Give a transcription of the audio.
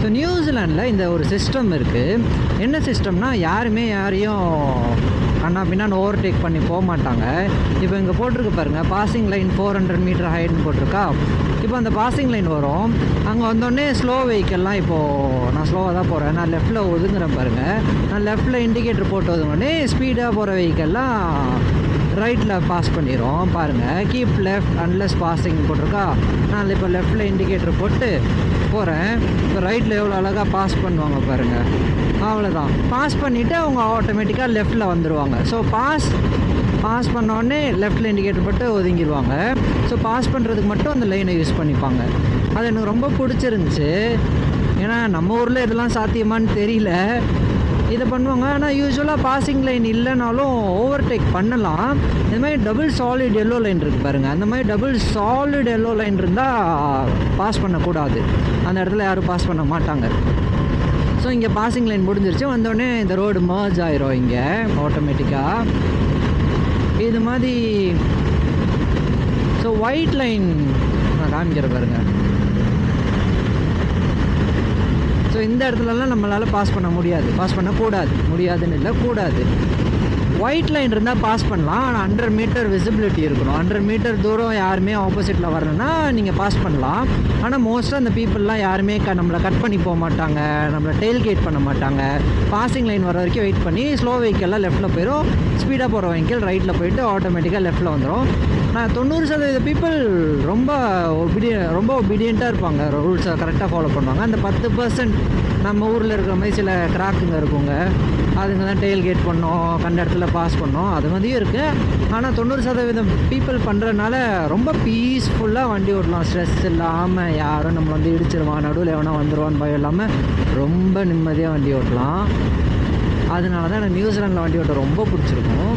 So நியூசிலாண்டில் இந்த ஒரு system இருக்குது. என்ன சிஸ்டம்னா, யாருமே யாரையும் கண்ணா பின்னான்னு ஓவர்டேக் பண்ணி போக மாட்டாங்க. இப்போ இங்கே போட்டிருக்கு பாருங்கள், பாசிங் லைன் 400 மீட்டர் ஹைட்னு போட்டிருக்கா. இப்போ அந்த பாசிங் லைன் வரும், அங்கே வந்தோடனே ஸ்லோ வெஹிக்கல்லாம், இப்போது நான் ஸ்லோவாக தான் போகிறேன், நான் லெஃப்ட்டில் ஒதுங்குறேன் பாருங்கள், நான் லெஃப்ட்டில் இண்டிகேட்டர் போட்டு ஒதுங்கோடனே ஸ்பீடாக போகிற வெஹிக்கல்லாம் ரைட்டில் பாஸ் பண்ணிடும் பாருங்கள். கீப் லெஃப்ட் அன்லெஸ் பாசிங் போட்டிருக்கா. நான் இப்போ லெஃப்ட்டில் இண்டிகேட்டர் போட்டு போகிறேன். இப்போ ரைட்டில் எவ்வளோ அழகாக பாஸ் பண்ணுவாங்க பாருங்கள். அவ்வளோதான், பாஸ் பண்ணிவிட்டு அவங்க ஆட்டோமேட்டிக்காக லெஃப்ட்டில் வந்துடுவாங்க. ஸோ பாஸ் பண்ணோடனே லெஃப்ட்டில் இண்டிகேட்டர் போட்டு ஒதுங்கிடுவாங்க. ஸோ பாஸ் பண்ணுறதுக்கு மட்டும் அந்த லைனை யூஸ் பண்ணிப்பாங்க. அது எனக்கு ரொம்ப பிடிச்சிருந்துச்சு. ஏன்னா நம்ம ஊரில் இதெல்லாம் சாத்தியமானு தெரியல, இதை பண்ணுவாங்க. ஆனால் யூஸ்வலாக பாசிங் லைன் இல்லைனாலும் ஓவர்டேக் பண்ணலாம். இது மாதிரி டபுள் சாலிட் எல்லோ லைன் இருக்குது பாருங்கள், அந்த மாதிரி டபுள் சாலிட் எல்லோ லைன் இருந்தால் பாஸ் பண்ணக்கூடாது. அந்த இடத்துல யாரும் பாஸ் பண்ண மாட்டாங்க. ஸோ இங்கே பாசிங் லைன் முடிஞ்சிருச்சு, வந்தோடனே இந்த ரோடு மர்ஜ் ஆயிரும் இங்கே ஆட்டோமேட்டிக்காக. இது மாதிரி ஸோ ஒயிட் லைன் நான் காமிக்கிற பாருங்கள். ஸோ இந்த இடத்துலலாம் நம்மளால் பாஸ் பண்ண முடியாது, பாஸ் பண்ணக்கூடாது, முடியாதுன்னு இல்லை, கூடாது. ஒயிட் லைன் இருந்தால் பாஸ் பண்ணலாம். ஆனால் 100 மீட்டர் விசிபிலிட்டி இருக்கணும். 100 மீட்டர் தூரம் யாருமே ஆப்போசிட்டில் வரணுன்னா நீங்கள் பாஸ் பண்ணலாம். ஆனால் மோஸ்ட்டாக அந்த பீப்புளெலாம் யாருமே நம்மளை கட் பண்ணி போக மாட்டாங்க, நம்மளை டெயில்கேட் பண்ண மாட்டாங்க. பாசிங் லைன் வர வரைக்கும் வெயிட் பண்ணி ஸ்லோ வெஹிக்கல்லாம் லெஃப்ட்டில் போயிடும், ஸ்பீடாக போகிற வெஹிக்கல் ரைட்டில் போயிட்டு ஆட்டோமேட்டிக்காக லெஃப்ட்டில் வந்துடும். நான் 90% பீப்புள் ரொம்ப ஒபீடியண்ட்டாக இருப்பாங்க, ரூல்ஸை கரெக்டாக ஃபாலோ பண்ணுவாங்க. அந்த 10% நம்ம ஊரில் இருக்கிற மாதிரி சில கிராக்குங்க இருக்குங்க, அதுங்க தான் டெயில்கேட் பண்ணோம், கண்ட இடத்துல பாஸ் பண்ணோம், அது மாதிரியும் இருக்குது. ஆனால் 90% பீப்புள் பண்ணுறதுனால ரொம்ப பீஸ்ஃபுல்லாக வண்டி ஓட்டலாம், ஸ்ட்ரெஸ் இல்லாமல். யாரும் நம்மளை வந்து இடிச்சிருவான், நடுவில் எவனா வந்துடுவான்னு பயம் இல்லாமல் ரொம்ப நிம்மதியாக வண்டி ஓட்டலாம். அதனால தான் எனக்கு நியூசிலாண்டில் வண்டி ஓட்ட ரொம்ப பிடிச்சிருக்கும்.